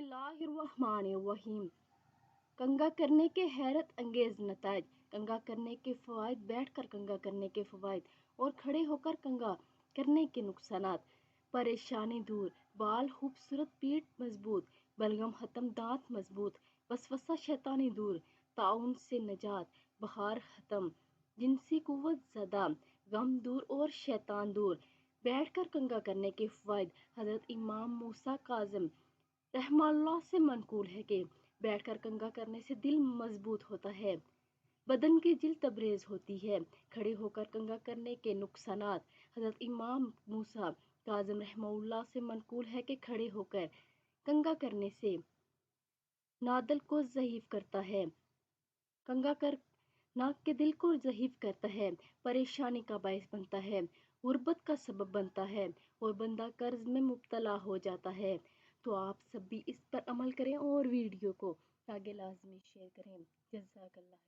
اللہ الرحمن الرحیم۔ کنگھا کرنے کے حیرت انگیز نتائج۔ کنگھا کرنے کے فوائد۔ بیٹھ کر کنگھا کرنے کے فوائد اور کھڑے ہو کر کنگھا کرنے کے نقصانات۔ پریشانی دور، بال خوبصورت، پیٹھ مضبوط، بلغم ختم، دانت مضبوط، وسوسہ شیطانی دور، طاعون سے نجات، بخار ختم، جنسی قوت زیادہ، غم دور اور شیطان دور۔ بیٹھ کر کنگھا کرنے کے فوائد۔ حضرت امام موسیٰ کاظم رحمہ اللہ سے منقول ہے کہ بیٹھ کر کنگھا کرنے سے دل مضبوط ہوتا ہے، بدن کی جلد تبریز ہوتی ہے۔ کھڑے ہو کر کنگھا کرنے کے نقصانات۔ حضرت امام موسیٰ کاظم رحمہ اللہ سے منقول ہے کہ کھڑے ہو کر کنگھا کرنے سے نادل کو ضعیف کرتا ہے، کنگھا کرنا کے دل کو ضعیف کرتا ہے، پریشانی کا باعث بنتا ہے، غربت کا سبب بنتا ہے اور بندہ قرض میں مبتلا ہو جاتا ہے۔ تو آپ سب بھی اس پر عمل کریں اور ویڈیو کو آگے لازمی شیئر کریں۔ جزاک اللہ۔